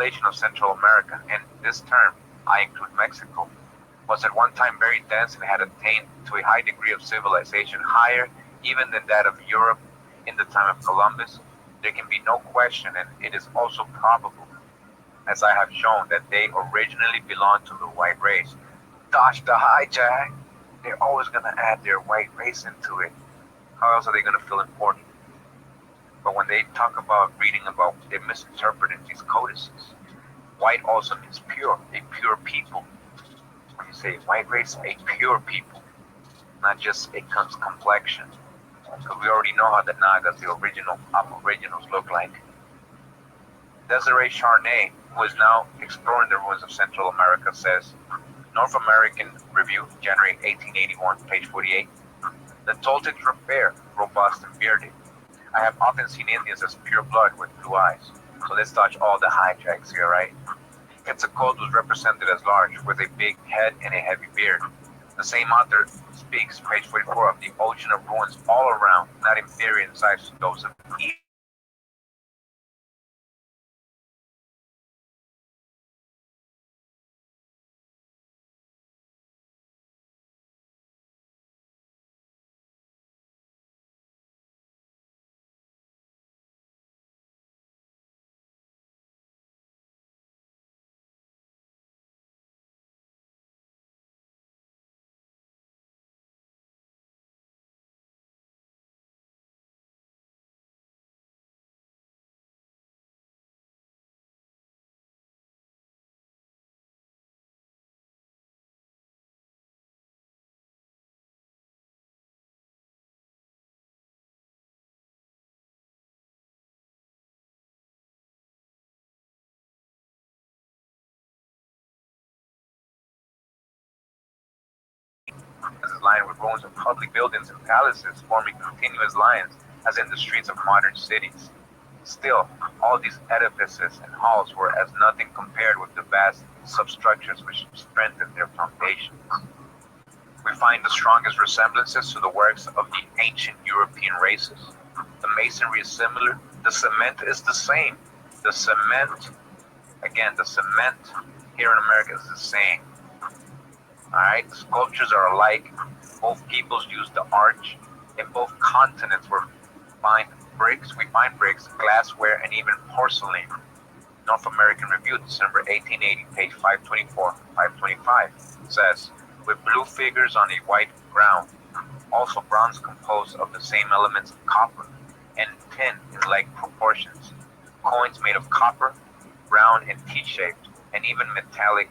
population of Central America, and this term, I include Mexico, was at one time very dense and had attained to a high degree of civilization, higher even than that of Europe in the time of Columbus, there can be no question, and it is also probable, as I have shown, that they originally belonged to the white race. Dodge the hijack. They're always going to add their white race into it. How else are they going to feel important? But when they talk about reading about, they misinterpret these codices. White also means pure, a pure people. When you say white race, a pure people, not just a complexion. Because we already know how the Nagas, the original aboriginals, look like. Desiree Charnay, who is now exploring the ruins of Central America, says, North American Review, January 1881, page 48, the Toltecs were fair, robust, and bearded. I have often seen Indians as pure blood with blue eyes. So let's dodge all the hijacks here, right? Quetzalcoatl was represented as large, with a big head and a heavy beard. The same author speaks, page 44, of the ocean of ruins all around, not inferior in size to those of Egypt. Is lined with rows of public buildings and palaces forming continuous lines, as in the streets of modern cities. Still, all these edifices and halls were as nothing compared with the vast substructures which strengthened their foundations. We find the strongest resemblances to the works of the ancient European races. The masonry is similar, the cement is the same. The cement, again, the cement here in America is the same. Alright, sculptures are alike. Both peoples used the arch. In both continents we find bricks, glassware, and even porcelain. North American Review, December 1880, page 524, 525, says, with blue figures on a white ground, also bronze composed of the same elements of copper, and tin in like proportions, coins made of copper, round and T-shaped, and even metallic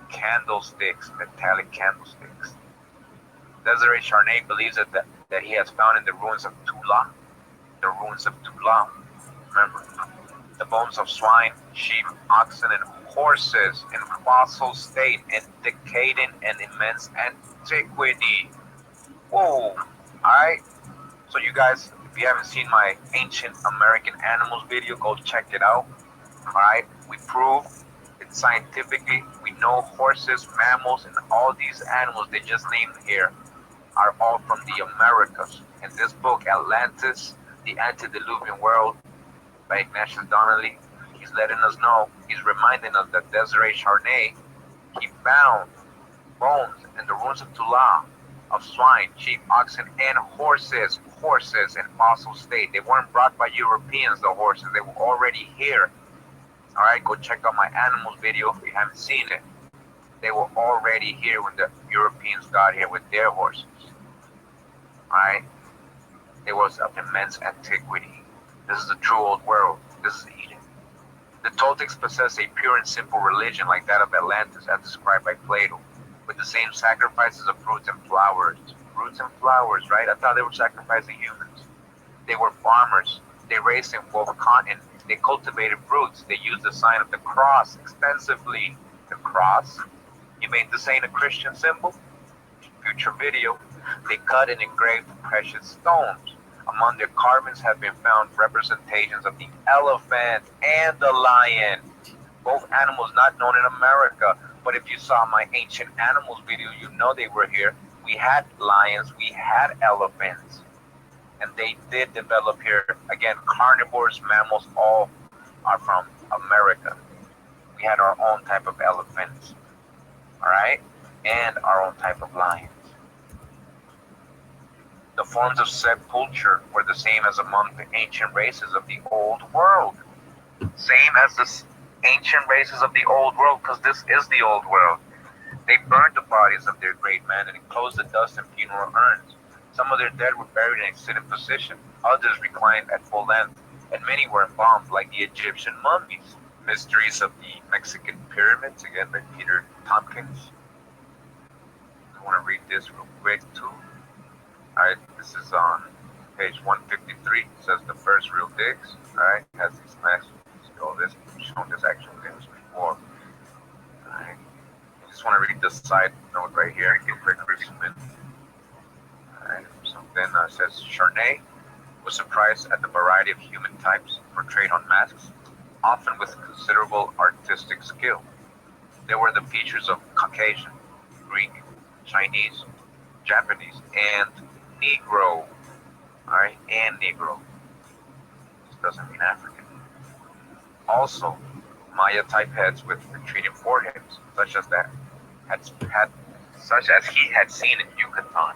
candlesticks. Desiree Charnay believes that he has found in the ruins of Tula, remember, the bones of swine, sheep, oxen, and horses in fossil state, indicating an immense antiquity. Whoa! Alright, so you guys, if you haven't seen my Ancient American Animals video, go check it out. Alright, we prove it scientifically. We know horses, mammals, and all these animals they just named here are all from the Americas. In this book, Atlantis, the Antediluvian World, by Ignatius Donnelly, he's letting us know, he's reminding us that Desiree Charnay, he found bones in the ruins of Tula of swine, sheep, oxen, and horses in fossil state. They weren't brought by Europeans, the horses, they were already here. Alright, go check out my animals video if you haven't seen it. They were already here when the Europeans got here with their horses. Alright? It was of immense antiquity. This is the true old world. This is Eden. The Toltecs possessed a pure and simple religion like that of Atlantis as described by Plato, with the same sacrifices of fruits and flowers. Fruits and flowers, right? I thought they were sacrificing humans. They were farmers. They raised and wove cotton. They cultivated fruits. They used the sign of the cross extensively. The cross. You made this ain't a Christian symbol? Future video. They cut and engraved precious stones. Among their carvings have been found representations of the elephant and the lion. Both animals not known in America. But if you saw my Ancient Animals video, you know they were here. We had lions, we had elephants. And they did develop here. Again, carnivores, mammals, all are from America. had our own type of elephants, all right, and our own type of lions. The forms of sepulture were the same as among the ancient races of the old world. Same as the ancient races of the old world, because this is the old world. They burned the bodies of their great men and enclosed the dust in funeral urns. Some of their dead were buried in a sitting position, others reclined at full length, and many were embalmed like the Egyptian mummies. Mysteries of the Mexican Pyramids, again by Peter Tompkins. I want to read this real quick too. Alright, this is on page 153. It says the first real digs. Alright, has these maps. All this, shown this actual things before. Alright. I just want to read this side note right here and get quick review. Alright, so then it says Charnay was surprised at the variety of human types portrayed on masks, often with considerable artistic skill. There were the features of Caucasian, Greek, Chinese, Japanese, and Negro. Alright, and Negro. This doesn't mean African. Also, Maya type heads with retreating foreheads, such as he had seen in Yucatan.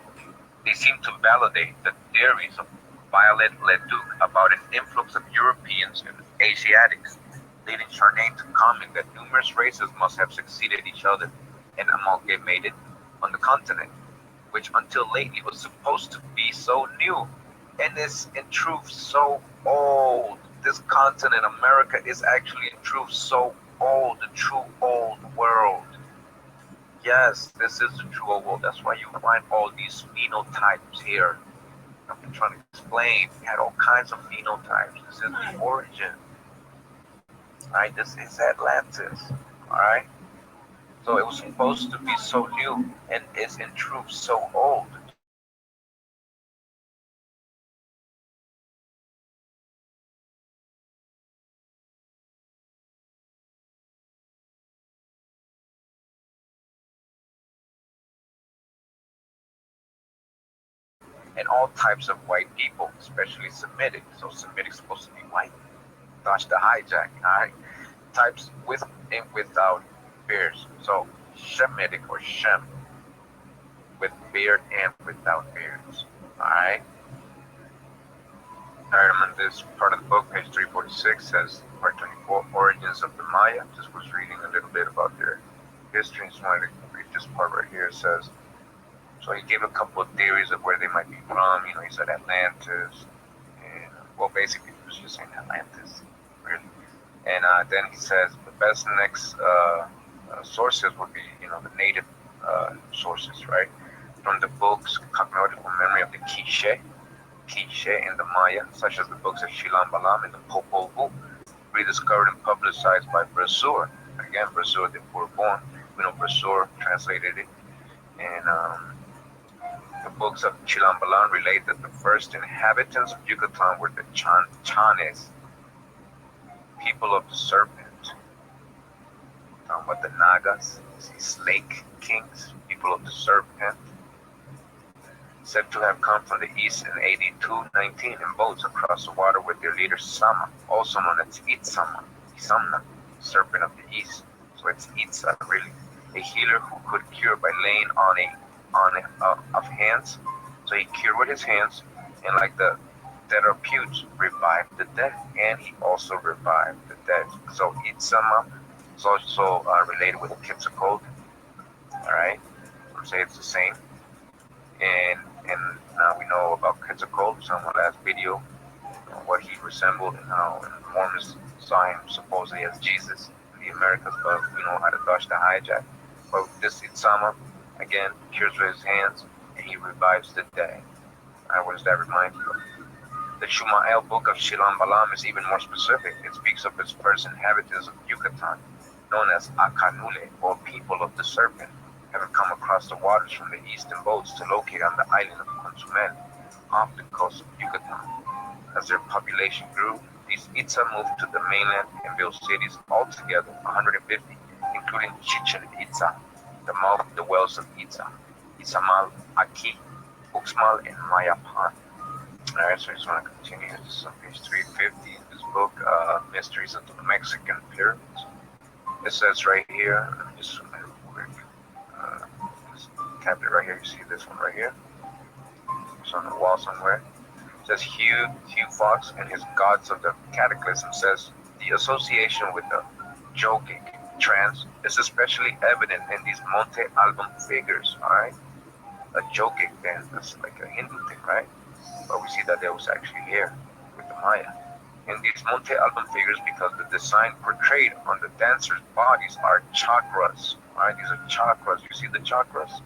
They seem to validate the theories of Violet Leduc about an influx of Europeans and Asiatics, leading Charnay to comment that numerous races must have succeeded each other and amalgamated on the continent, which until lately was supposed to be so new, and is in truth so old. This continent, America, is actually in truth so old, the true old world. Yes, this is the true old world. That's why you find all these phenotypes here. I've been trying to explain. We had all kinds of phenotypes. This is the origin. Alright, this is Atlantis. Alright? So it was supposed to be so new and is in truth so old. And all types of white people, especially Semitic. So Semitic is supposed to be white. Dodge the hijack, alright? Types with and without beards. So Shemitic or Shem, with beard and without beards. Alright? Alright, I'm on this part of the book, page 346, says part 24, Origins of the Maya. Just was reading a little bit about their history. Just wanted to read this part right here. It says, so he gave a couple of theories of where they might be from. You know, he said Atlantis. And, well, basically, he was just saying Atlantis, really. And then he says the best next sources would be, you know, the native sources, right? From the books, Cognitive Memory of the Quiche and the Maya, such as the books of Shilam Balam and the Popol Vuh, rediscovered and publicized by Brasseur. Again, Brasseur de Bourbon. We know Brasseur translated it. And the books of Chilam Balam relate that the first inhabitants of Yucatan were the Chanes, people of the serpent. Talking about the Nagas, these lake kings, people of the serpent, said to have come from the east in AD 219 in boats across the water with their leader Sama, also known as Itzama, Isamna, serpent of the east. So it's Itza, really, a healer who could cure by laying on of hands. So he cured with his hands, and like the therapeutes, revived the dead, and he also revived the dead. So Itzama is also related with Quetzalcoatl. All right, I'm saying it's the same. And now we know about Quetzalcoatl. So in the last video, what he resembled and how Mormons saw him supposedly as Jesus in the Americas, but we know how to dodge the hijack. But this Itzama, again, cures with his hands, and he revives the dead. What does that remind you of? The Shuma'el book of Shilam Balam is even more specific. It speaks of its first inhabitants of Yucatan, known as Acanule, or people of the serpent, having come across the waters from the east in boats to locate on the island of Cozumel, off the coast of Yucatan. As their population grew, these Itza moved to the mainland and built cities, altogether 150, including Chichen Itza, the mouth of the wells of Itza, Izamal, Aki, Uxmal, and Mayapan. Alright, so I just want to continue. This is on page 350 in this book, Mysteries of the Mexican Pyramids. It says right here, let me just zoom in quick. Uh, this cabinet right here, you see this one right here? It's on the wall somewhere. It says Hugh Fox and his Gods of the Cataclysm says the association with the yogic trance is especially evident in these Monte Album figures, alright? A yogic then, that's like a Hindu thing, right? But we see that there was actually here with the Maya. In these Monte Album figures, because the design portrayed on the dancers' bodies are chakras, alright? These are chakras. You see the chakras?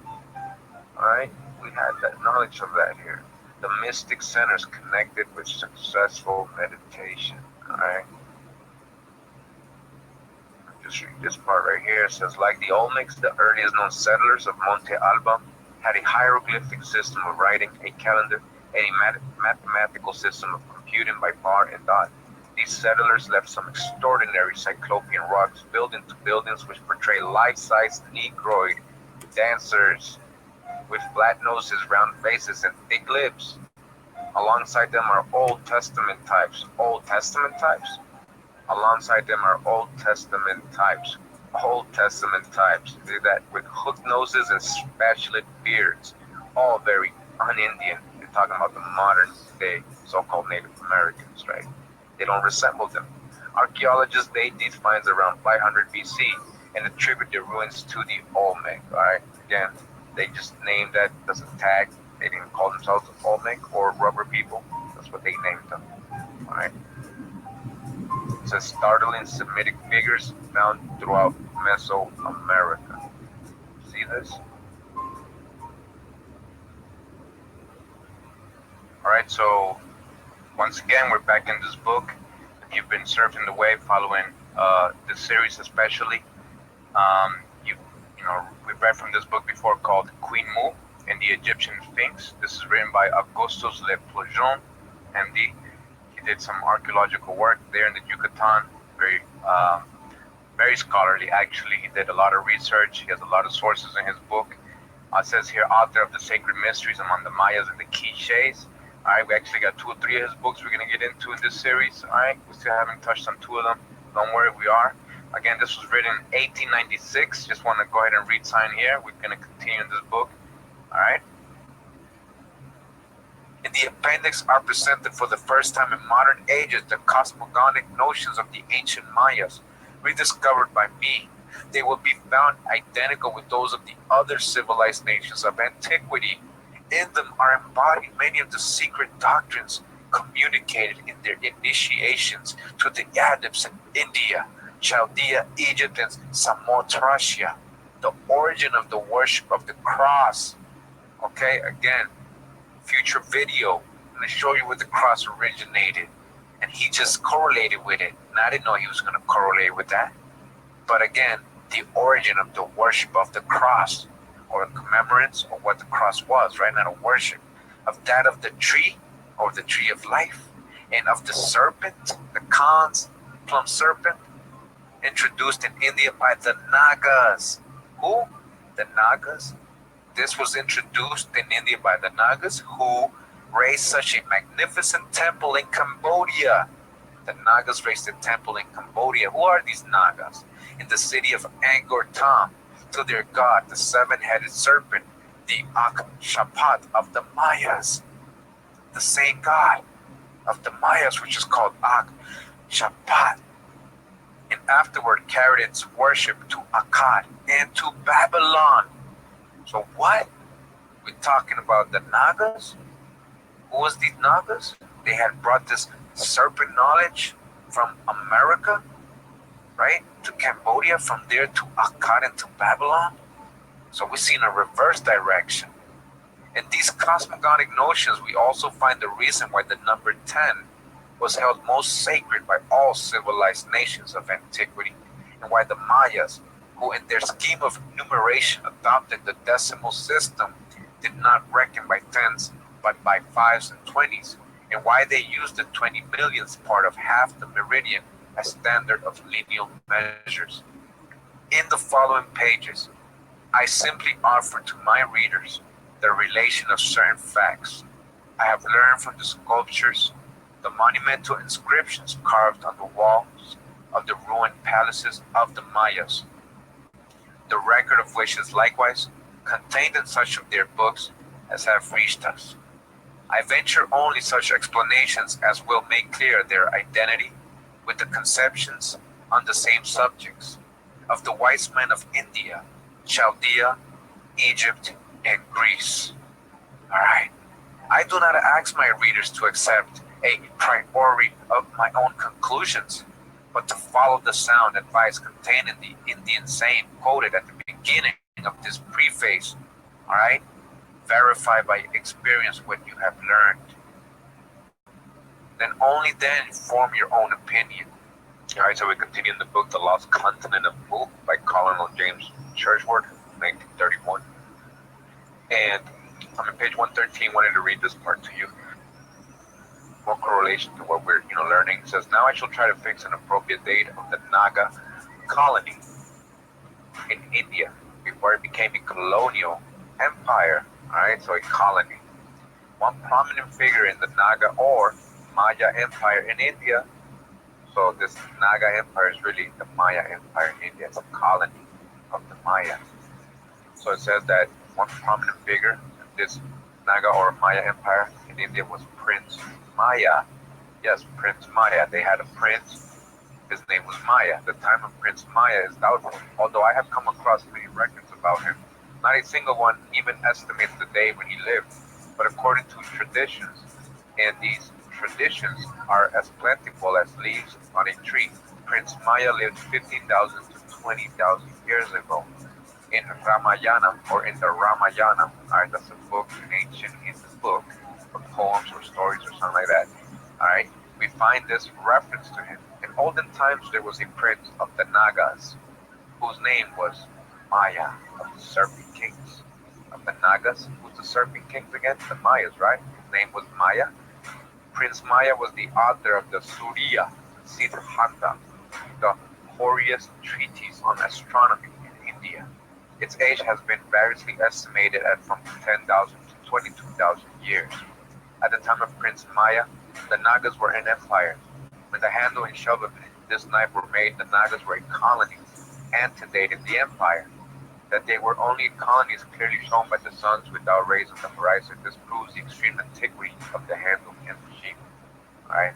Alright? We had that knowledge of that here. The mystic centers connected with successful meditation. Alright? Just read this part right here. It says, like the Olmecs, the earliest known settlers of Monte Alba had a hieroglyphic system of writing, a calendar, and a mathematical system of computing by bar and dot. These settlers left some extraordinary cyclopean rocks built into buildings which portray life-size Negroid dancers with flat noses, round faces, and thick lips. Alongside them are Old Testament types. Old Testament types? Alongside them are Old Testament types. Old Testament types. See that? With hooked noses and spatulate beards. All very un-Indian. They're talking about the modern day so-called Native Americans, right? They don't resemble them. Archaeologists date these finds around 500 BC and attribute the ruins to the Olmec, alright? Again, they just named that as a tag. They didn't call themselves Olmec or rubber people. That's what they named them, alright? It says startling Semitic figures found throughout Mesoamerica. See this? Alright, so once again, we're back in this book. If you've been surfing the wave following this series especially, we've read from this book before called Queen Mu and the Egyptian Sphinx. This is written by Augustus Le Plongeon, MD. He did some archaeological work there in the Yucatan, very scholarly actually. He did a lot of research. He has a lot of sources in his book. It says here, author of the Sacred Mysteries among the Mayas and the Quiches. All right, we actually got 2 or 3 of his books we're going to get into in this series. All right, we still haven't touched on 2 of them. Don't worry, we are. Again, this was written in 1896. Just want to go ahead and read sign here. We're going to continue in this book. All right. In the appendix are presented for the first time in modern ages the cosmogonic notions of the ancient Mayas, rediscovered by me. They will be found identical with those of the other civilized nations of antiquity. In them are embodied many of the secret doctrines communicated in their initiations to the adepts in India, Chaldea, Egypt, and Samothracia. The origin of the worship of the cross. Okay, again, future video. I'm going to show you where the cross originated. And he just correlated with it. And I didn't know he was going to correlate with that. But again, the origin of the worship of the cross, or commemorance of what the cross was, right? Not a worship of that of the tree, or the tree of life, and of the serpent, the Khan's plum serpent, introduced in India by the Nagas. Who? The Nagas. This was introduced in India by the Nagas, who raised such a magnificent temple in Cambodia. The Nagas raised a temple in Cambodia. Who are these Nagas? In the city of Angkor Thom, to their god, the 7-headed serpent, the Ak-Shapat of the Mayas. The same god of the Mayas, which is called Ak-Shapat. And afterward carried its worship to Akkad and to Babylon. So what? We're talking about the Nagas? Who was these Nagas? They had brought this serpent knowledge from America, right, to Cambodia, from there to Akkad and to Babylon. So we see in a reverse direction. In these cosmogonic notions, we also find the reason why the number 10 was held most sacred by all civilized nations of antiquity, and why the Mayas, who in their scheme of numeration adopted the decimal system, did not reckon by tens, but by 5s and 20s, and why they used the 20 millionth part of half the meridian as standard of lineal measures. In the following pages, I simply offer to my readers the relation of certain facts I have learned from the sculptures, the monumental inscriptions carved on the walls of the ruined palaces of the Mayas, the record of which is likewise contained in such of their books as have reached us. I venture only such explanations as will make clear their identity with the conceptions on the same subjects of the wise men of India, Chaldea, Egypt, and Greece. Alright, I do not ask my readers to accept a priori of my own conclusions, but to follow the sound advice contained in the Indian saying quoted at the beginning of this preface. Alright, verify by experience what you have learned. Then only then form your own opinion. Alright, so we continue in the book The Lost Continent of Mu by Colonel James Churchward, 1931. And I'm on page 113, wanted to read this part to you. More correlation to what we're learning. It says, now I shall try to fix an appropriate date of the Naga colony in India before it became a colonial empire. Alright, so a colony. One prominent figure in the Naga or Maya Empire in India. So this Naga Empire is really the Maya Empire in India. It's a colony of the Maya. So it says that one prominent figure in this Naga or Maya Empire in India was Prince Maya. Yes, Prince Maya. They had a prince. His name was Maya. The time of Prince Maya is doubtful, although I have come across many records about him. Not a single one even estimates the day when he lived, but according to traditions, and these traditions are as plentiful as leaves on a tree, Prince Maya lived 15,000 to 20,000 years ago. In Ramayana, or in the Ramayana, alright, that's a book, an ancient Hindu book of poems or stories or something like that. Alright, we find this reference to him. In olden times, there was a prince of the Nagas whose name was Maya, of the Serpent Kings. Of the Nagas, who's the Serpent Kings again? The Mayas, right? His name was Maya. Prince Maya was the author of the Surya Siddhanta, the hoariest treatise on astronomy in India. Its age has been variously estimated at from 10,000 to 22,000 years. At the time of Prince Maya, the Nagas were an empire. When the handle and shovel of this knife were made, the Nagas were a colony, antedated the empire. That they were only colonies clearly shown by the suns without rays on the horizon. This proves the extreme antiquity of the handle and machine. Alright?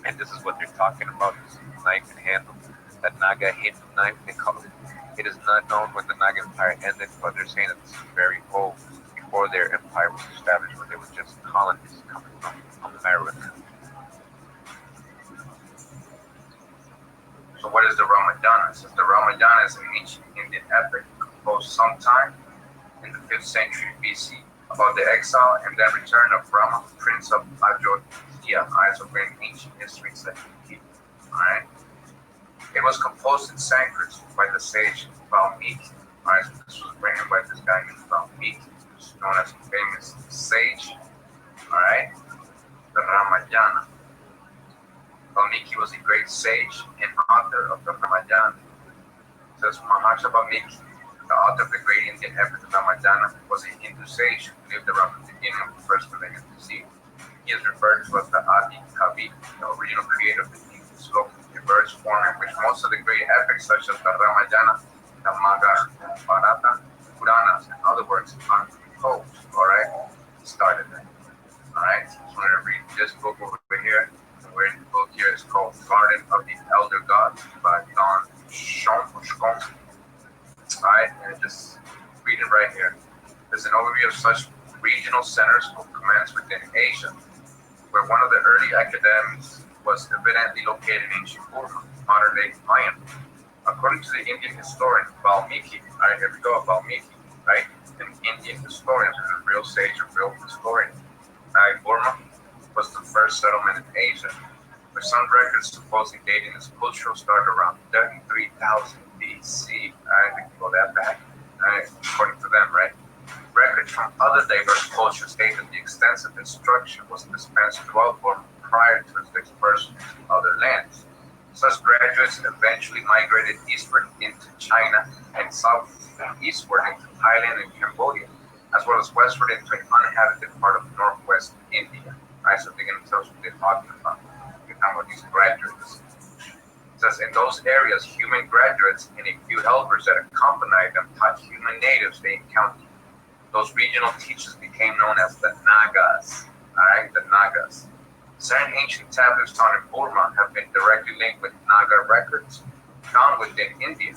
And this is what they're talking about, this knife and handle. That Naga Hindu knife, they call it. It is not known when the Naga Empire ended, but they're saying that this is very old, before their empire was established, when they were just colonies coming from America. So what is the Ramayana? It says the Ramayana is an ancient Indian epic composed sometime in the 5th century BC about the exile and then return of Rama, prince of Ayodhya. So we're in ancient history section. Alright. It was composed in Sanskrit by the sage Valmiki. Alright, so this was written by this guy named Valmiki, who's known as a famous sage. Alright. The Ramayana. Valmiki was a great sage and author of the Ramayana. It says Mahasha Valmiki, the author of the great Indian epic of Ramayana, was a Hindu sage who lived around the beginning of the first millennium BC. He is referred to as the Adi Kavi, the original creator of the Hindu sloka, a verse form in which most of the great epics such as the Ramayana, the Mahabharata, Puranas, and other works are composed. Alright? Started there. Alright? So I'm going to read this book over here. We're in the book here. It's called Garden of the Elder Gods by Don Schomsky. Alright, and just reading right here. There's an overview of such regional centers of commands within Asia, where one of the early academies was evidently located in ancient Burma, modern-day Myanmar. According to the Indian historian Valmiki, alright, here we go, Valmiki, right? An Indian historian, who's a real sage, a real historian. Burma was the first settlement in Asia, with some records supposedly dating its cultural start around 33,000 BC. Alright, we can go that back. Alright, according to them, right? Records from other diverse cultures state that the extensive instruction was dispensed throughout Burma prior to its dispersal to other lands. Such graduates eventually migrated eastward into China and south and eastward into Thailand and Cambodia, as well as westward into an uninhabited part of northwest India. Alright, so they're going to tell us what they're talking about. They're talking about these graduates. It says in those areas, human graduates and a few helpers that accompanied them taught human natives they encountered. Those regional teachers became known as the Nagas. All right, the Nagas. Certain ancient tablets found in Burma have been directly linked with Naga records found within India.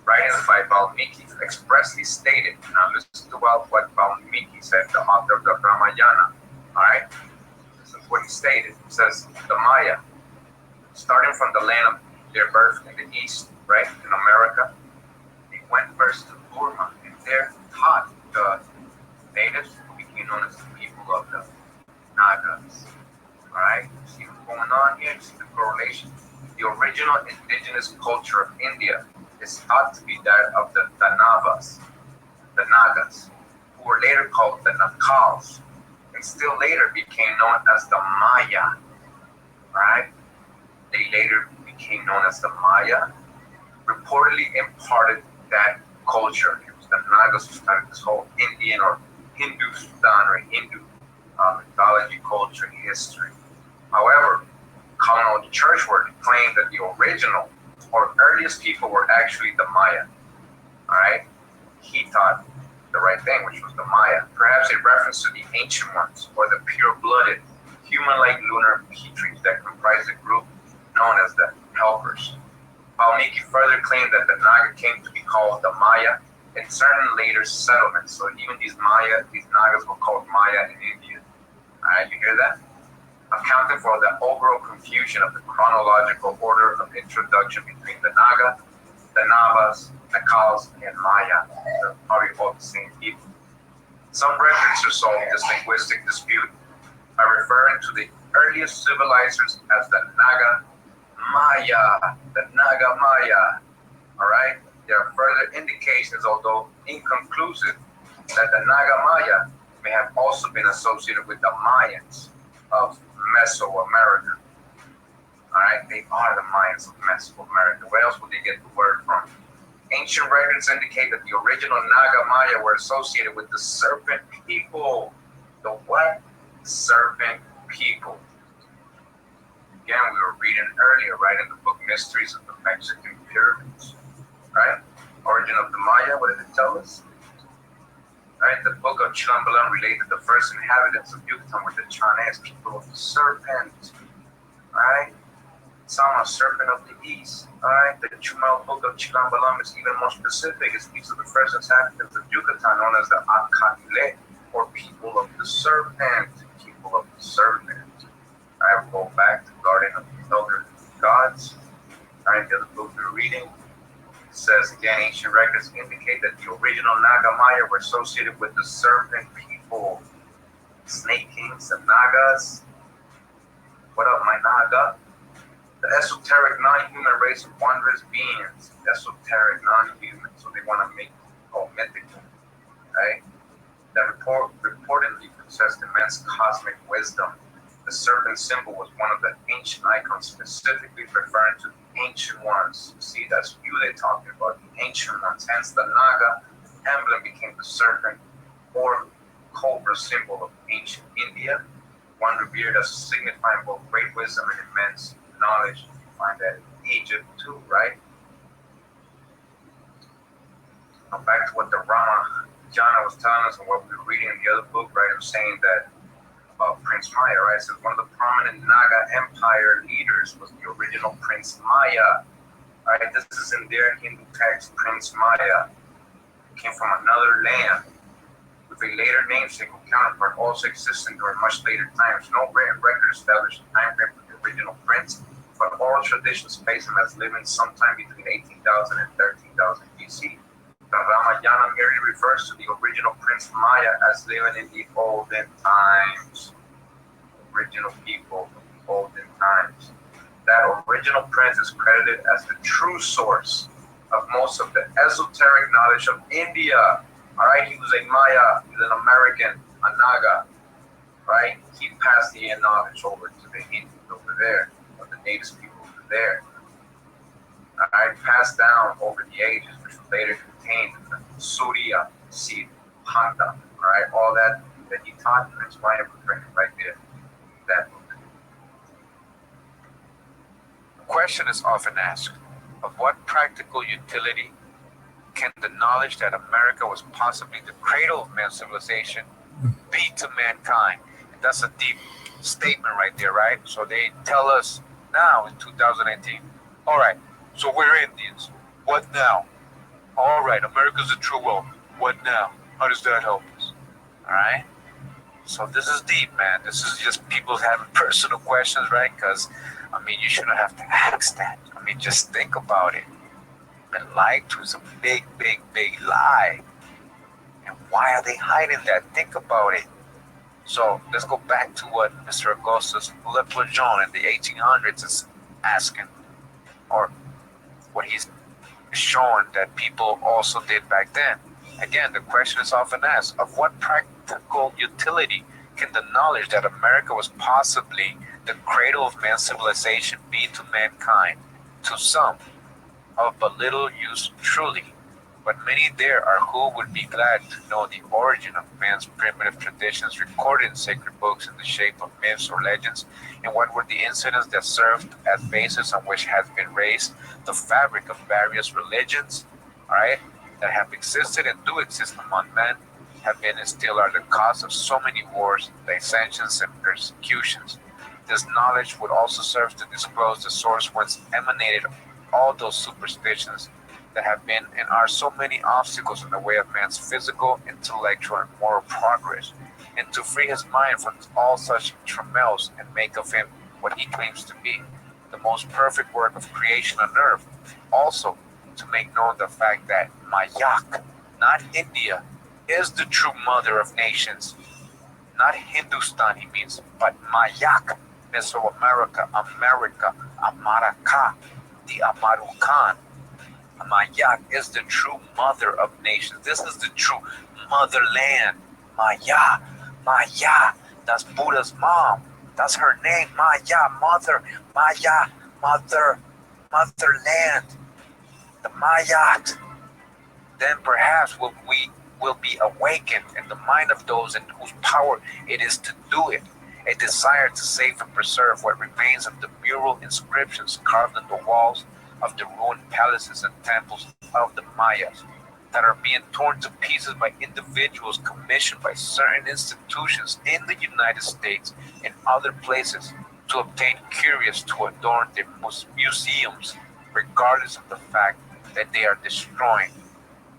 Writings by Valmiki expressly stated, now listen to what Valmiki said, the author of the Ramayana. All right, this is what he stated. It says, the Maya, starting from the land of their birth in the east, right, in America, they went first to Burma and there taught the natives who became known as the people of the Nagas. Alright, see what's going on here? See the correlation? The original indigenous culture of India is thought to be that of the Danavas, the Nagas, who were later called the Nakals, and still later became known as the Maya. Alright? They later became known as the Maya, reportedly imparted that culture. It was the Nagas who started this whole Indian or Hindustan or Hindu mythology, culture, and history. However, Colonel Churchward claimed that the original or earliest people were actually the Maya. Alright? He thought the right thing, which was the Maya. Perhaps a reference to the ancient ones or the pure-blooded, human-like lunar Petries that comprised a group known as the Helpers. Valmiki further claimed that the Naga came to be called the Maya in certain later settlements. So even these Nagas were called Maya in India. Alright, you hear that? Accounting for the overall confusion of the chronological order of introduction between the Naga, the Navas, Nakals, and Maya. They're probably all the same people. Some records resolve this linguistic dispute by referring to the earliest civilizers as the Naga Maya, the Naga Maya. Alright? There are further indications, although inconclusive, that the Naga Maya may have also been associated with the Mayans of Mesoamerica. Alright, they are the Mayans of Mesoamerica. Where else would they get the word from? Ancient records indicate that the original Naga Maya were associated with the serpent people. The what? Serpent people. Again, we were reading earlier, right, in the book Mysteries of the Mexican Pyramids. Right? Origin of the Maya, what did it tell us? Right, the book of Chilambalam related the first inhabitants of Yucatan were the Chinese people of the serpent. Right? Some are serpent of the east. Right? The Chumal book of Chilambalam is even more specific. It speaks of the first inhabitants of Yucatan known as the Acanile, or people of the serpent. People of the serpent. I will go back to Garden of the Elder Gods. Right, the other book we're reading. Says again, ancient records indicate that the original Naga Maya were associated with the serpent people, snake kings, the Nagas. What up, my Naga? The esoteric non-human race of wondrous beings. Esoteric non-human, so they want to make it all mythical, right? That reportedly possessed immense cosmic wisdom. The serpent symbol was one of the ancient icons, specifically referring to the ancient ones. See, that's you they're talking about, the ancient ones. Hence, the Naga emblem became the serpent or cobra symbol of ancient India, one revered as signifying both great wisdom and immense knowledge. You find that in Egypt too, right? Now back to what the Ramayana was telling us and what we were reading in the other book, right? It was saying that Prince Maya, right? So one of the prominent Naga Empire leaders was the original Prince Maya. Right? This is in their Hindu text, Prince Maya. Came from another land with a later namesake or counterpart also existing during much later times. No written record established the time frame for the original prince, but oral traditions place him as living sometime between 18,000 and 13,000 BC. The Ramayana merely refers to the original Prince Maya as living in the olden times. Original people of the olden times. That original prince is credited as the true source of most of the esoteric knowledge of India. Alright, he was a Maya, he was an American, a Naga. Right? He passed the knowledge over to the Hindus over there, or the native people over there. Alright, passed down over the ages, which was later contained in the Surya Siddhanta. Alright, all that he taught and explained was written right there in that book. question is often asked, of what practical utility can the knowledge that America was possibly the cradle of man's civilization be to mankind? And that's a deep statement right there, right? So they tell us now in 2019, all right, so we're Indians. What now? All right, America's a true world. What now? How does that help us? All right. So this is deep, man. This is just people having personal questions, right? Because, I mean, you shouldn't have to ask that. I mean, just think about it. And lied to is a big, big, big lie. And why are they hiding that? Think about it. So let's go back to what Mr. Augustus Le Plongeon in the 1800s is asking, or what he's showing that people also did back then. Again, the question is often asked, of what practical utility can the knowledge that America was possibly the cradle of man's civilization be to mankind? To some, of but little use truly, but many there are who would be glad to know the origin of man's primitive traditions recorded in sacred books in the shape of myths or legends, and what were the incidents that served as basis on which has been raised the fabric of various religions, all right, that have existed and do exist among men, have been and still are the cause of so many wars, dissensions, and persecutions. This knowledge would also serve to disclose the source whence emanated all those superstitions that have been and are so many obstacles in the way of man's physical, intellectual, and moral progress, and to free his mind from all such trammels and make of him what he claims to be, the most perfect work of creation on earth. Also, to make known the fact that Mayak, not India, is the true mother of nations. Not Hindustan, he means, but Mayak, Mesoamerica, America, Amaraka, the Amaru Khan. Mayak is the true mother of nations. This is the true motherland. Maya, Maya, that's Buddha's mom. That's her name, Maya, mother, Maya, mother, motherland, the Mayat. Then perhaps we will be awakened in the mind of those in whose power it is to do it, a desire to save and preserve what remains of the mural inscriptions carved on the walls of the ruined palaces and temples of the Mayas that are being torn to pieces by individuals commissioned by certain institutions in the United States and other places to obtain curios to adorn their museums, regardless of the fact that they are destroying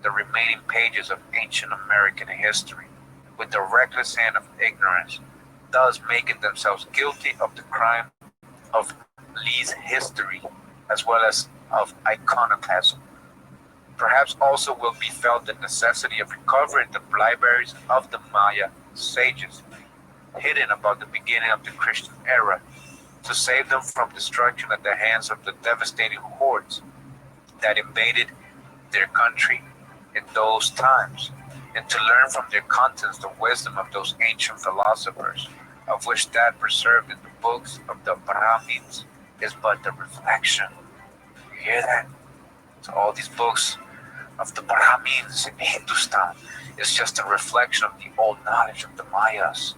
the remaining pages of ancient American history with the reckless hand of ignorance, thus making themselves guilty of the crime of Lee's history as well as of iconoclasm. Perhaps also will be felt the necessity of recovering the libraries of the Maya sages, hidden about the beginning of the Christian era, to save them from destruction at the hands of the devastating hordes that invaded their country in those times, and to learn from their contents the wisdom of those ancient philosophers, of which that preserved in the books of the Brahmins is but the reflection. You hear that? So all these books of the Brahmins in Hindustan is just a reflection of the old knowledge of the Mayas.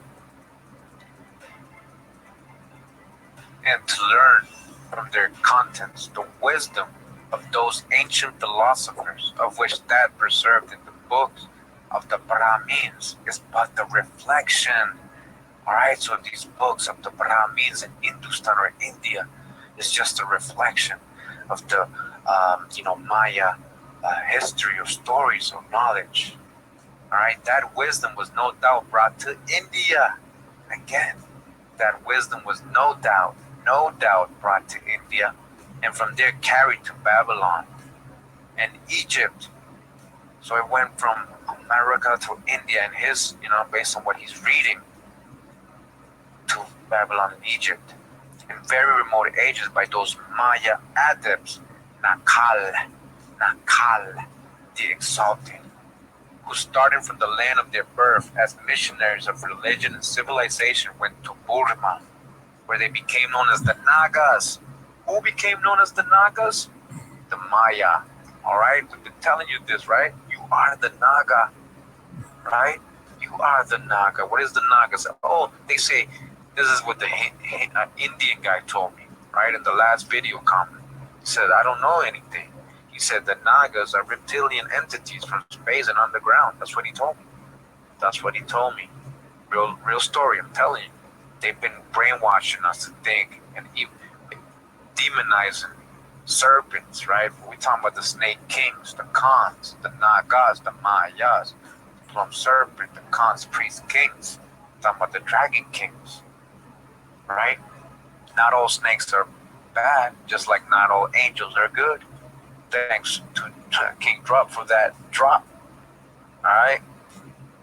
And to learn from their contents the wisdom of those ancient philosophers, of which that preserved in the books of the Brahmins is but the reflection. Alright, so these books of the Brahmins in Hindustan or India is just a reflection of the Maya history or stories or knowledge. Alright, that wisdom was no doubt brought to India. Again, that wisdom was no doubt brought to India, and from there carried to Babylon and Egypt. So it went from America to India, and his, based on what he's reading, to Babylon and Egypt in very remote ages by those Maya adepts, Nakal, the exalted, who starting from the land of their birth as missionaries of religion and civilization went to Burma, where they became known as the Nagas. Who became known as the Nagas? The Maya. Alright, we've been telling you this, right? You are the Naga, right? You are the Naga. What is the Nagas? Oh, they say, this is what the Indian guy told me. right? In the last video comment, he said, I don't know anything. He said the Nagas are reptilian entities from space and underground. That's what he told me. That's what he told me. Real story, I'm telling you. They've been brainwashing us to think and even demonizing serpents, right? We're talking about the snake kings, the Khans, the Nagas, the Mayas, the plum serpent, the Khans, priest kings. We're talking about the dragon kings, right? Not all snakes are bad, just like not all angels are good. Thanks to King Drop for that drop. Alright?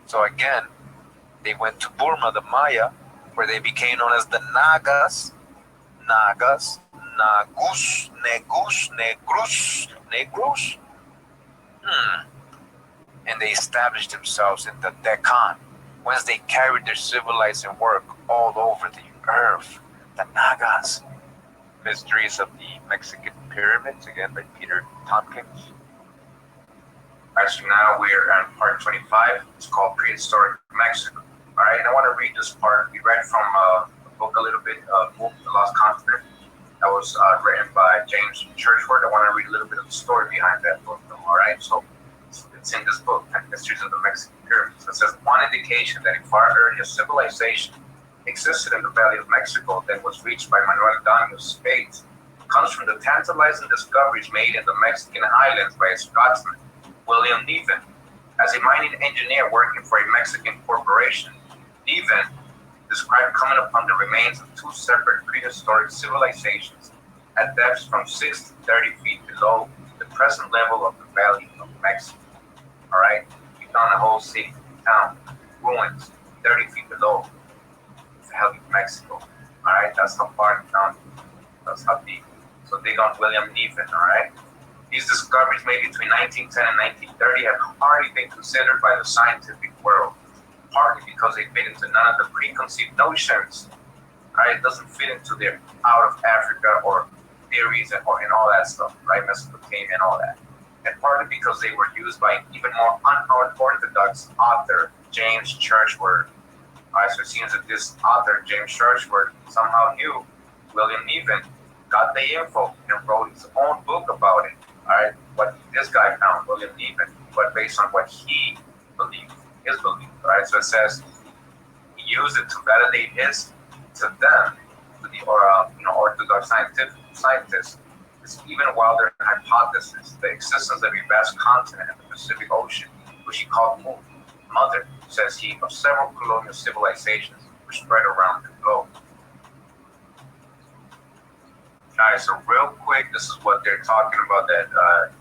So again, they went to Burma, the Maya, where they became known as the Nagas. Nagas, Nagus, Negus, Negrus, Negrus. And they established themselves in the Deccan, whence they carried their civilizing work all over the earth. The Nagas. Mysteries of the Mexican Pyramids, again by Peter Tompkins. Alright, so now we're on part 25. It's called Prehistoric Mexico. Alright, and I want to read this part. We read from a book a little bit, Move to the Lost Continent. That was written by James Churchward. I want to read a little bit of the story behind that book, though. Alright, so it's in this book, Mysteries of the Mexican Pyramids. It says, one indication that a far earlier civilization existed in the Valley of Mexico that was reached by Manuel Daniel's spades comes from the tantalizing discoveries made in the Mexican highlands by a Scotsman, William Neven. As a mining engineer working for a Mexican corporation, Neven described coming upon the remains of two separate prehistoric civilizations at depths from 6 to 30 feet below the present level of the Valley of Mexico. All right, you found a whole city, town, ruins, 30 feet below the Valley of Mexico. All right, that's how far you found it. That's how deep. So dig on William Neven. All right. These discoveries made between 1910 and 1930 have hardly been considered by the scientific world, partly because they fit into none of the preconceived notions. Right? It doesn't fit into their out of Africa or theories and all that stuff, right? Mesopotamia and all that. And partly because they were used by an even more unorthodox author, James Churchward. Alright, so it seems that this author, James Churchward, somehow knew William Neven, got the info, and wrote his own book about it. Alright, what this guy found, William Neven, but based on what he believed, his belief. Alright, so it says he used it to validate his, to them, to the orthodox scientists, is even wilder hypothesis, the existence of a vast continent in the Pacific Ocean, which he called Mother, says he, of several colonial civilizations which spread around the globe. Alright, so real quick, this is what they're talking about that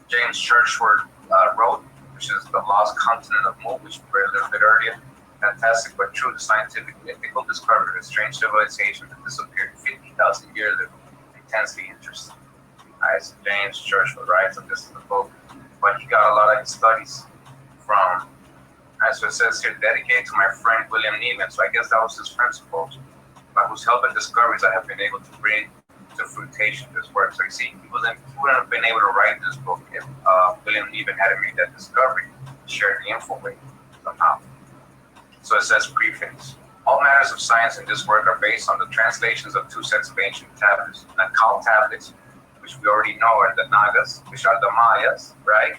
James Churchward wrote, which is The Lost Continent of Mu, which we read a little bit earlier. Fantastic but true, the scientific mythical discovery of a strange civilization that disappeared 50,000 years ago. Intensely interesting. Alright, so James Churchward, right? So this is the book. But he got a lot of his studies from, as so it says here, dedicated to my friend William Neven. So I guess that was his principles, by whose help and discoveries I have been able to bring to fruition this work. So you see, he wouldn't have been able to write this book if William Neven hadn't made that discovery, shared the info with somehow. So it says preface. All matters of science in this work are based on the translations of two sets of ancient tablets. Nakal tablets, which we already know are the Nagas, which are the Mayas, right?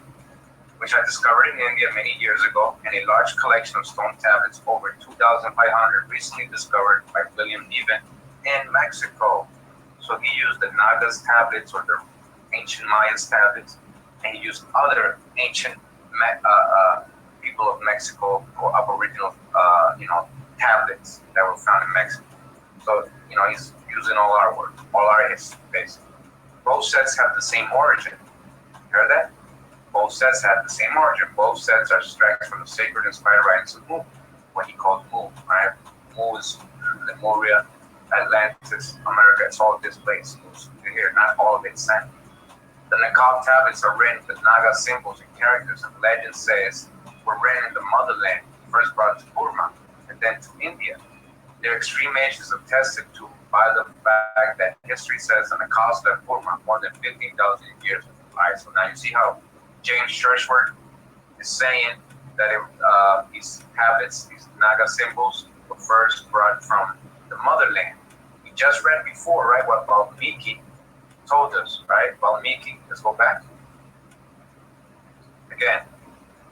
Which I discovered in India many years ago, and a large collection of stone tablets, over 2,500, recently discovered by William Neven in Mexico. So he used the Nagas tablets or the ancient Mayas tablets, and he used other ancient people of Mexico or Aboriginal, tablets that were found in Mexico. So, he's using all our work, all our history, basically. Both sets have the same origin. You heard that? Both sets have the same origin. Both sets are extracted from the sacred inspired writings of Mu, what he called Mu, right? Mu is Lemuria, Atlantis, America. It's all this place. Here, not all of it sent. The Nakal tablets are written with Naga symbols and characters, and legend says were written in the motherland, first brought to Burma, and then to India. Their extreme age is attested to by the fact that history says the Nakals left Burma more than 15,000 years ago. Right, so now you see how James Churchward is saying that these tablets, these Naga symbols, were first brought from the motherland. He We just read before, right, what Valmiki told us, right? Valmiki, let's go back. Again,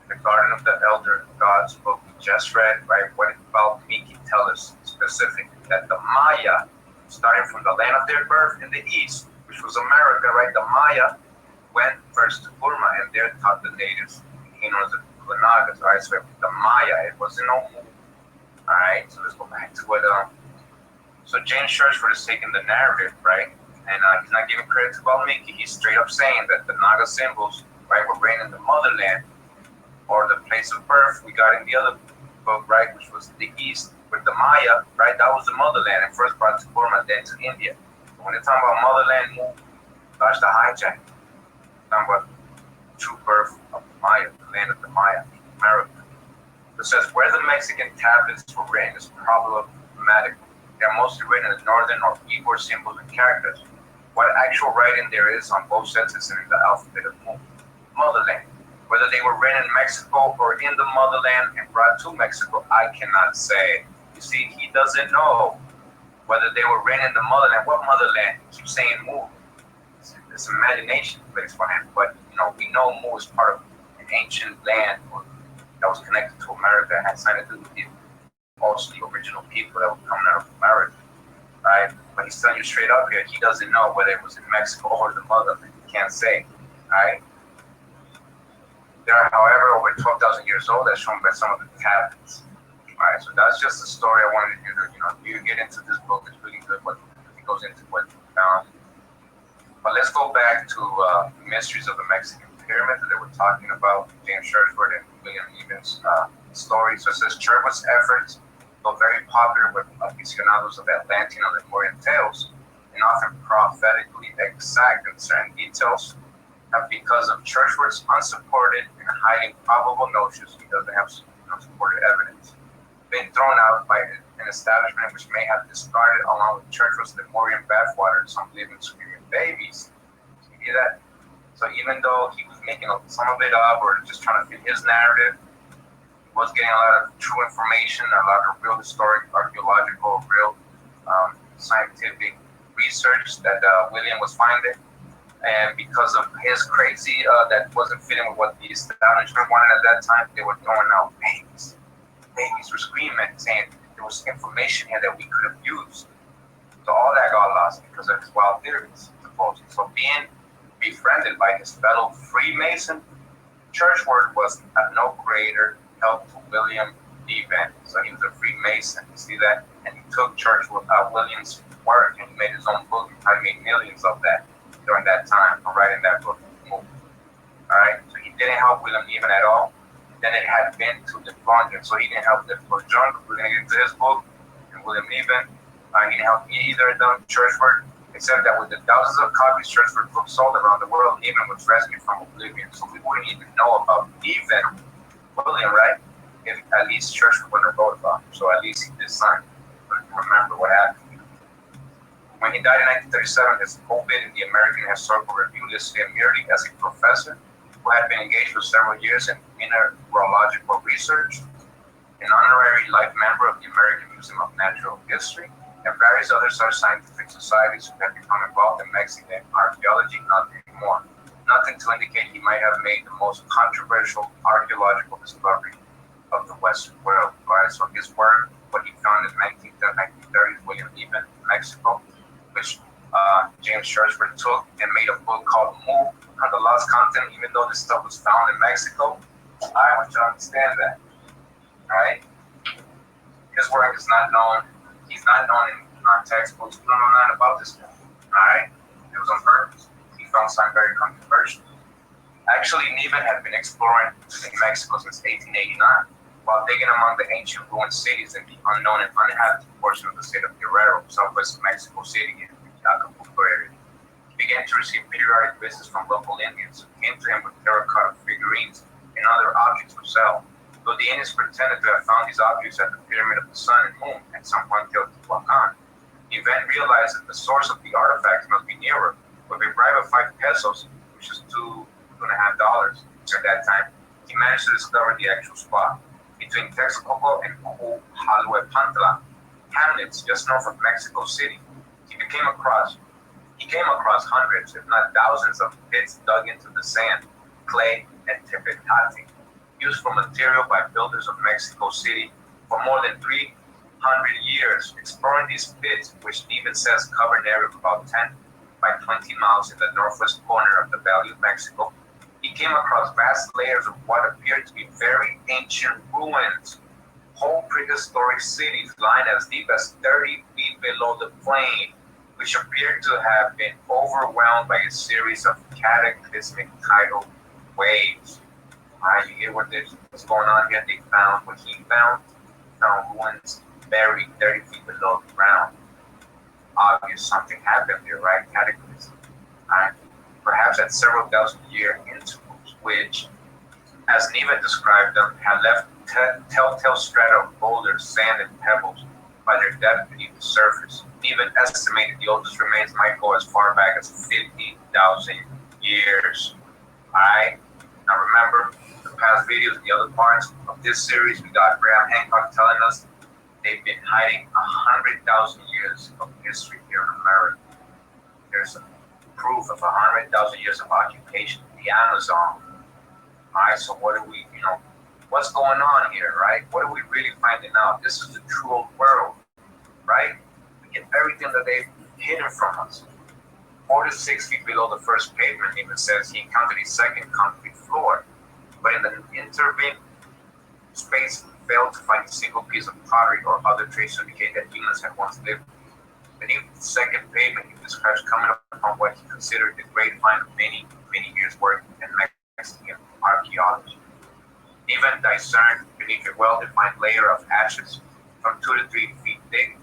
the Garden of the Elder Gods book we just read, right? What did Valmiki tell us specifically? That the Maya, starting from the land of their birth in the east, which was America, right? The Maya went first to Burma and there taught the natives, the Nagas, right? So the Maya, it wasn't no move. Alright, so let's go back to what so James Churchward is taking the narrative, right? And he's not giving credit to Valmiki. He's straight up saying that the Naga symbols, right, were written in the motherland or the place of birth we got in the other book, right, which was the east, with the Maya, right, that was the motherland and first brought to Burma, then to India. So when they're talking about motherland move, gosh, the hijack. Talking about true birth of the Maya, the land of the Maya, America. It says where the Mexican tablets were written is problematic. They are mostly written in northern or Igor symbols and characters. What actual writing there is on both sets is in the alphabet of motherland. Whether they were written in Mexico or in the motherland and brought to Mexico, I cannot say. You see, he doesn't know whether they were written in the motherland. What motherland? He keeps saying Mu. It's imagination place for him. But we know Mu is part of an ancient land that was connected to America and had something to do with also the original people that were coming out of America, right? But he's telling you straight up here, he doesn't know whether it was in Mexico or the motherland. He can't say, right? They are, however, over 12,000 years old, as shown by some of the tablets, right? So that's just the story I wanted you to, you get into this book. It's really good what it goes into what you found. But let's go back to Mysteries of the Mexican Pyramid that they were talking about, James Churchward and William Eben's story. So it says Churchward's efforts, though very popular with aficionados of Atlantean and Lemurian tales, and often prophetically exact in certain details, have because of Churchward's unsupported and highly probable notions, he doesn't have supported evidence, been thrown out by an establishment which may have discarded along with Churchward's Lemurian bathwater some living screaming babies. You hear that? So even though he was making some of it up or just trying to fit his narrative, he was getting a lot of true information, a lot of real historic, archaeological, real scientific research that William was finding. And because of his crazy, that wasn't fitting with what the establishment wanted at that time, they were throwing out babies. Babies were screaming, saying there was information here that we could have used. So all that got lost because of his wild theories, supposedly. So being befriended by his fellow Freemason, Churchward was no greater help to William Eben. So he was a Freemason, you see that? And he took William's work and he made his own book and probably made millions of that during that time for writing that book. Alright, so he didn't help William Eben at all. Then it had been to the Plungeon, so he didn't help the Plungeon. We're going to get into his book, and William Eben. He didn't help either of them, Churchward, except that with the thousands of copies Churchward books sold around the world, Eben was rescued from oblivion. So we wouldn't even know about even William, right? If at least Churchward wouldn't have wrote about him. So at least he did sign. But remember what happened. When he died in 1937, his obit in the American Historical Review listed him merely as a professor who had been engaged for several years in mineralogical research, an honorary life member of the American Museum of Natural History, and various other such scientific societies who had become involved in Mexican archaeology, nothing more. Nothing to indicate he might have made the most controversial archaeological discovery of the Western world. Right? So his work, what he found in 1930s, William Eben, Mexico, which James Churchward took and made a book called Mu on the Lost Continent, even though this stuff was found in Mexico. I want you to understand that. Alright? His work is not known. He's not known in our textbooks. We don't know nothing about this guy. Alright? It was on purpose. He found something very controversial. Actually, Eben had been exploring in Mexico since 1889 while digging among the ancient ruined cities in the unknown and uninhabited portion of the state of Guerrero, southwest Mexico City, in the Acapulco area. He began to receive periodic visits from local Indians who came to him with terracotta figurines and other objects for sale. Though the Indians pretended to have found these objects at the Pyramid of the Sun and Moon at San Juan Teotihuacan, he then realized that the source of the artifacts must be nearer. With a bribe of 5 pesos, which is $2.50 at that time, he managed to discover the actual spot. Between Texcoco and Cojualhuepantla, hamlets just north of Mexico City, He came across hundreds, if not thousands, of pits dug into the sand, clay, and tepetate, used for material by builders of Mexico City for more than 300 years. Exploring these pits, which Steven says cover an area of about 10 by 20 miles in the northwest corner of the Valley of Mexico, he came across vast layers of what appeared to be very ancient ruins. Whole prehistoric cities lying as deep as 30 feet below the plain, which appeared to have been overwhelmed by a series of cataclysmic tidal waves. You hear what's going on here? They found what he found. Found ruins buried 30 feet below the ground. Obvious something happened there, right? Cataclysm. Right? Perhaps at several thousand-year intervals, which, as Neva described them, had left telltale strata of boulders, sand, and pebbles by their depth beneath the surface. Neva estimated the oldest remains might go as far back as 50,000 years. Alright? Now remember, the past videos, the other parts of this series, we got Graham Hancock telling us they've been hiding 100,000 years of history here in America. There's proof of 100,000 years of occupation in the Amazon. Alright, so what do we, what's going on here, right? What are we really finding out? This is the true old world, right? We get everything that they've hidden from us. 4 to 6 feet below the first pavement, even says he encountered a second concrete floor. But in the intervening space, failed to find a single piece of pottery or other trace to indicate that humans had once lived. Beneath the second pavement, he describes coming upon what he considered the great find of many, many years' work in Mexican archaeology. Even discerned beneath a well-defined layer of ashes from 2 to 3 feet thick,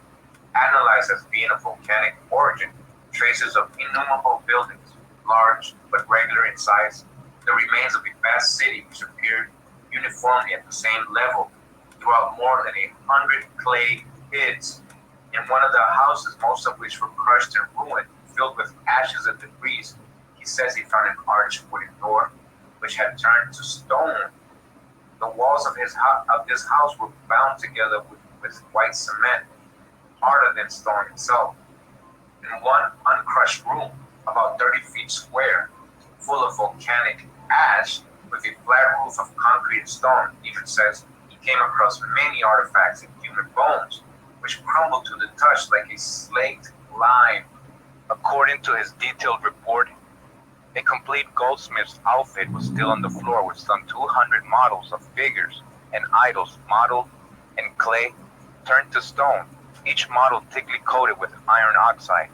analyzed as being of volcanic origin, traces of innumerable buildings, large but regular in size, the remains of a vast city which appeared uniformly at the same level throughout more than 100 clay pits. In one of the houses, most of which were crushed and ruined, filled with ashes and debris, he says he found an arched wooden door which had turned to stone. The walls of this house were bound together with white cement, harder than stone itself. In one uncrushed room, about 30 feet square, full of volcanic ash, with a flat roof of concrete and stone, Ethan says he came across many artifacts and human bones, which crumbled to the touch like a slaked lime. According to his detailed report, a complete goldsmith's outfit was still on the floor with some 200 models of figures and idols modeled in clay turned to stone, each model thickly coated with iron oxide,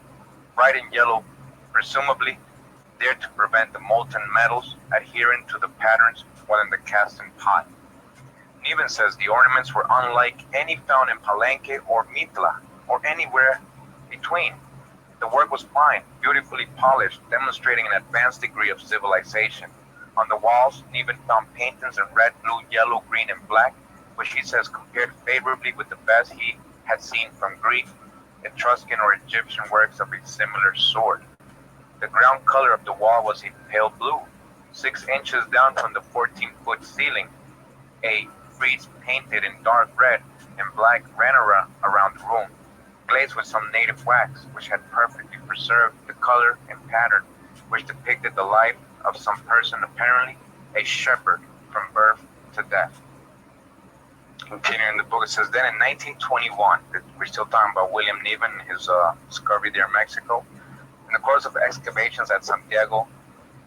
bright and yellow, presumably there to prevent the molten metals adhering to the patterns while in the casting pot. Neven says the ornaments were unlike any found in Palenque or Mitla or anywhere between. The work was fine, beautifully polished, demonstrating an advanced degree of civilization. On the walls, Neven found paintings in red, blue, yellow, green, and black, which he says compared favorably with the best he had seen from Greek, Etruscan, or Egyptian works of a similar sort. The ground color of the wall was a pale blue. 6 inches down from the 14-foot ceiling, a frieze painted in dark red and black ran around the room, glazed with some native wax, which had perfectly preserved the color and pattern, which depicted the life of some person, apparently a shepherd from birth to death. Continuing the book, it says, then in 1921, we're still talking about William Neven and his discovery there in Mexico. In the course of excavations at Santiago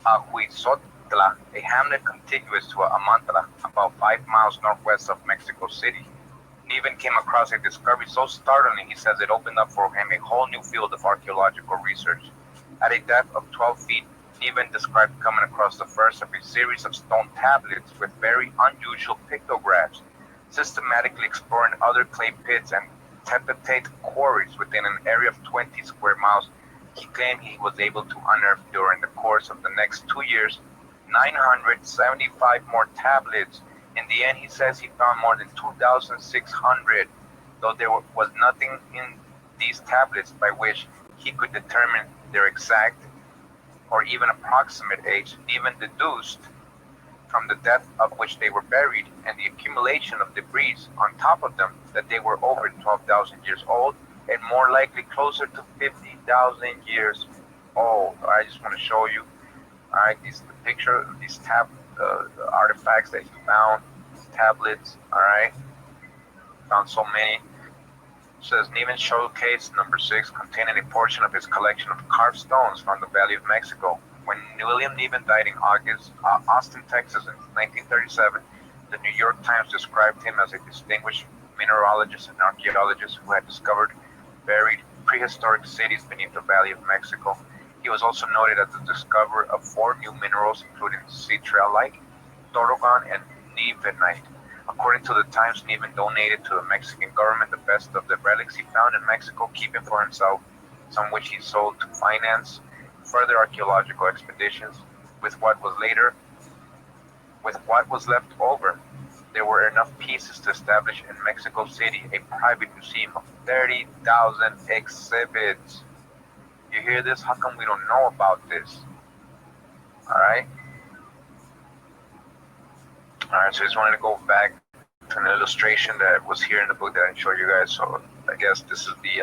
Huizotla, a hamlet contiguous to Amantla, about 5 miles northwest of Mexico City, Neven came across a discovery so startling, he says it opened up for him a whole new field of archaeological research. At a depth of 12 feet, Neven described coming across the first of a series of stone tablets with very unusual pictographs, systematically exploring other clay pits and tepetate quarries within an area of 20 square miles. He claimed he was able to unearth during the course of the next 2 years 975 more tablets. In the end, he says he found more than 2,600, though there was nothing in these tablets by which he could determine their exact or even approximate age, even deduced from the depth of which they were buried and the accumulation of debris on top of them that they were over 12,000 years old and more likely closer to 50,000 30,000 years old. I just want to show you, all right, the picture of these artifacts that he found, these tablets, all right, found so many. It says Niven showcase number 6 containing a portion of his collection of carved stones from the Valley of Mexico. When William Niven died in Austin, Texas in 1937, the New York Times described him as a distinguished mineralogist and archaeologist who had discovered buried prehistoric cities beneath the Valley of Mexico. He was also noted as the discoverer of 4 new minerals, including citrallite, torogon, and nivenite. According to the Times, Niven donated to the Mexican government the best of the relics he found in Mexico, keeping for himself some which he sold to finance further archaeological expeditions. With what was left over, there were enough pieces to establish in Mexico City a private museum of 30,000 exhibits. You hear this? How come we don't know about this? Alright? Alright, so I just wanted to go back to an illustration that was here in the book that I showed you guys. So I guess this is the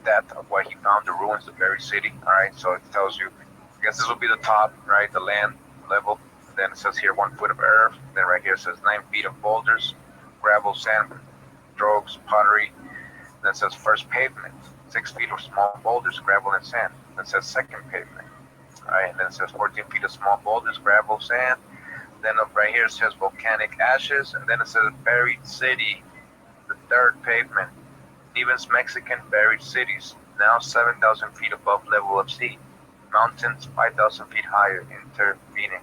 depth of what he found, the ruins, the buried city. Alright, so it tells you, I guess this will be the top, right? The land level. Then it says here 1 foot of earth. Then right here it says 9 feet of boulders, gravel, sand, drogues, pottery. Then it says first pavement, 6 feet of small boulders, gravel, and sand. Then it says second pavement. Alright, and then it says 14 feet of small boulders, gravel, sand. Then up right here it says volcanic ashes, and then it says buried city, the third pavement. Niven's Mexican buried cities, now 7,000 feet above level of sea. Mountains 5,000 feet higher, intervening.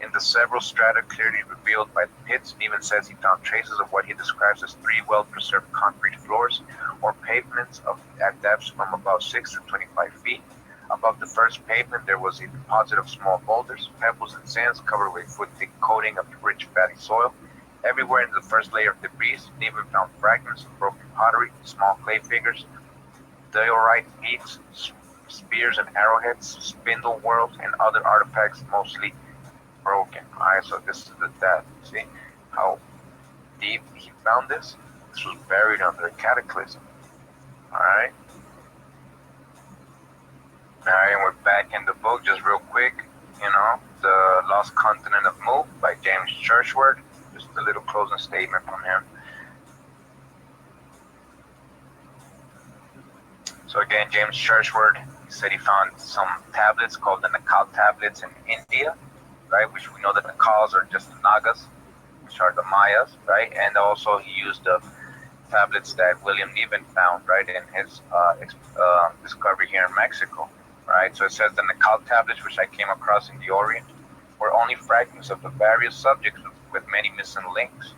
In the several strata clearly revealed by the pits, Niven says he found traces of what he describes as 3 well-preserved concrete floors or pavements at depths from about 6 to 25 feet. Above the first pavement, there was a deposit of small boulders, pebbles, and sands covered with a foot-thick coating of rich, fatty soil. Everywhere in the first layer of debris, Niven found fragments of broken pottery, small clay figures, diorite beads, spears and arrowheads, spindle whorls, and other artifacts, mostly broken. Alright, so this is the depth. See how deep he found this? This was buried under a cataclysm. Alright. Alright, and we're back in the book just real quick. The Lost Continent of Mu by James Churchward. Just a little closing statement from him. So again, James Churchward said he found some tablets called the Nakal tablets in India, right? Which we know that the Nakals are just the Nagas, which are the Mayas, right? And also he used the tablets that William Niven found, right, in his discovery here in Mexico, right? So it says the Nakal tablets, which I came across in the Orient, were only fragments of the various subjects with many missing links.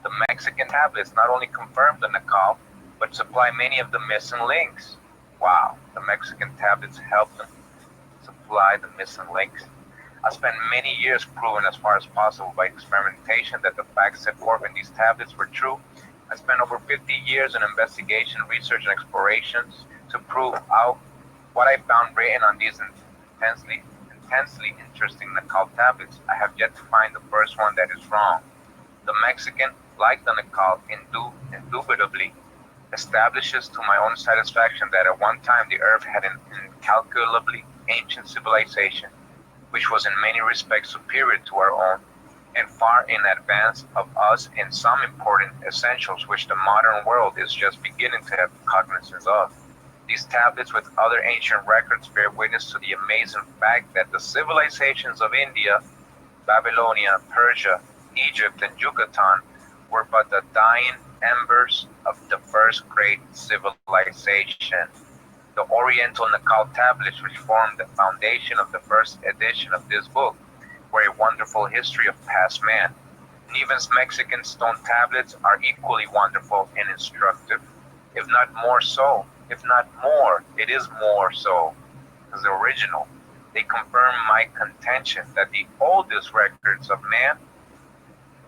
The Mexican tablets not only confirm the Nakal, but supply many of the missing links. Wow, the Mexican tablets help them supply the missing links. I spent many years proving as far as possible by experimentation that the facts set forth in these tablets were true. I spent over 50 years in investigation, research, and explorations to prove out what I found written on these intensely interesting Nakal tablets. I have yet to find the first one that is wrong. The Mexican, like the Nakal, indubitably establishes to my own satisfaction that at one time the earth had an incalculably ancient civilization, which was in many respects superior to our own, and far in advance of us in some important essentials which the modern world is just beginning to have cognizance of. These tablets with other ancient records bear witness to the amazing fact that the civilizations of India, Babylonia, Persia, Egypt, and Yucatan were but the dying embers of the first great civilization. The Oriental Nakal tablets, which formed the foundation of the first edition of this book, were a wonderful history of past man. Niven's Mexican stone tablets are equally wonderful and instructive, if not more so. If not more, it is more so, as the original. They confirm my contention that the oldest records of man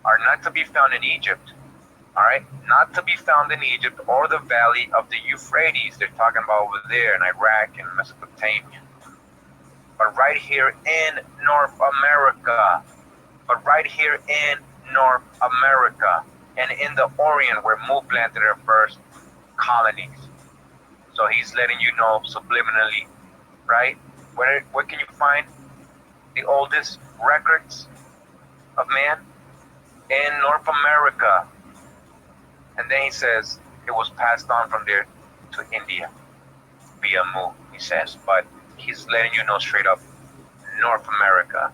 are not to be found in Egypt. All right, not to be found in Egypt or the valley of the Euphrates. They're talking about over there in Iraq and Mesopotamia. But right here in North America. But right here in North America and in the Orient where Mu planted their first colonies. So he's letting you know subliminally, right? Where can you find the oldest records of man? In North America. And then he says it was passed on from there to India via Mu, he says. But he's letting you know straight up North America.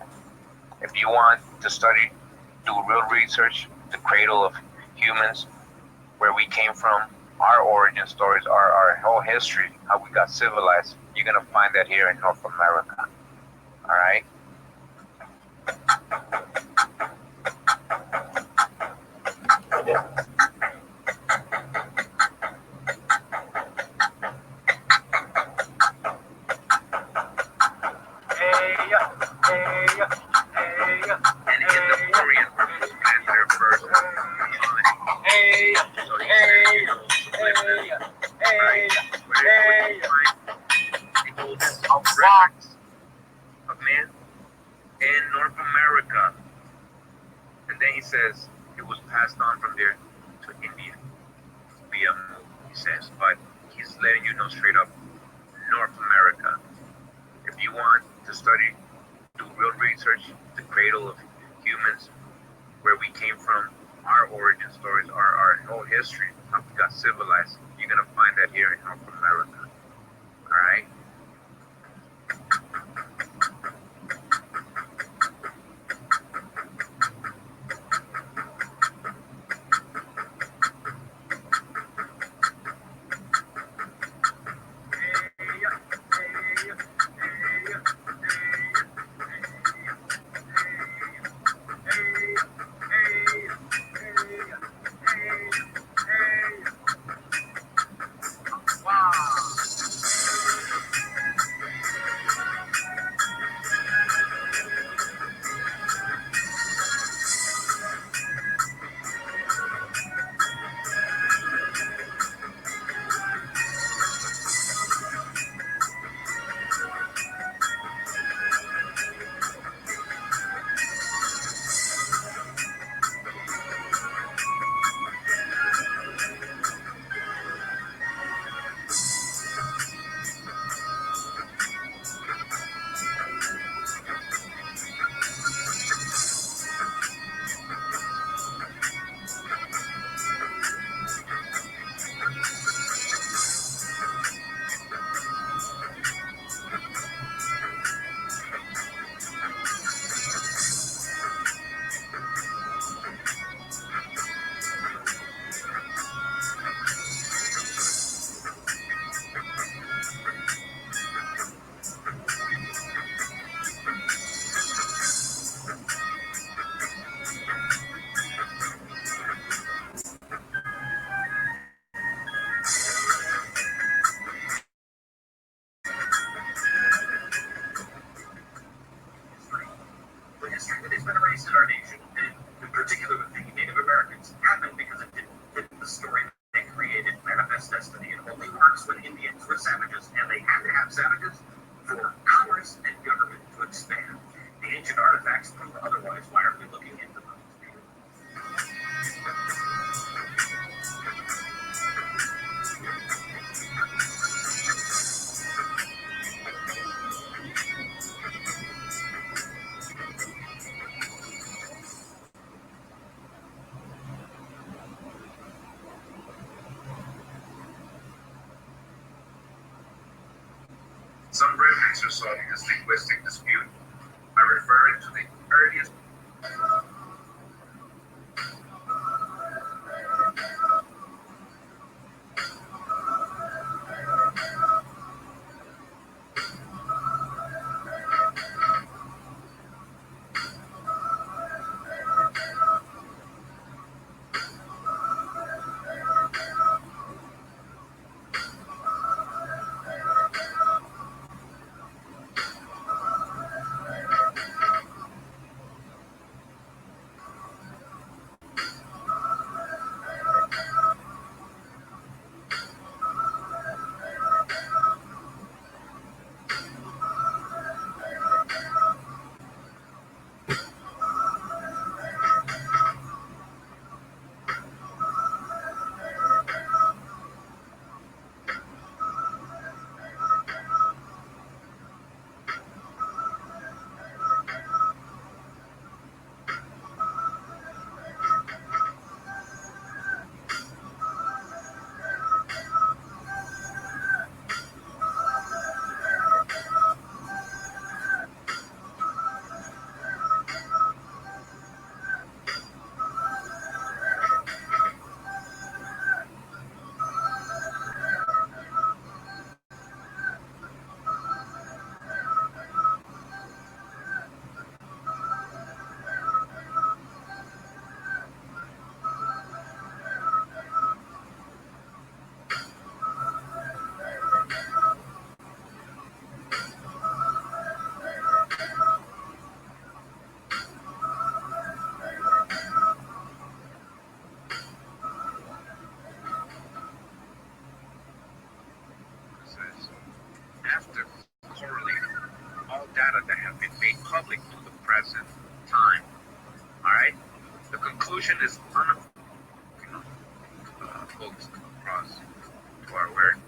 If you want to study, do real research, the cradle of humans, where we came from, our origin stories, our whole history, how we got civilized, you're going to find that here in North America. All right? And in the Orient, where people planted their first colony. So he said, right? Where you find the oldest records of man in North America. And then he says it was passed on from there to India via Mu, he says. But he's letting you know straight up North America. If you want to study, do real research, the cradle of humans, where we came from, our origin stories, our whole history, how we got civilized, you're going to find that here in North America. All right? The history that has been erased in our nation, and in particular with the Native Americans, happened because it didn't fit the story they created. Manifest destiny. It only works when Indians were savages, and they had to have savages for commerce and government to expand. The ancient artifacts prove otherwise. Why aren't we looking into them? Some remnants are solving this linguistic dispute by referring to the earliest conclusion is you know, books come across to our awareness.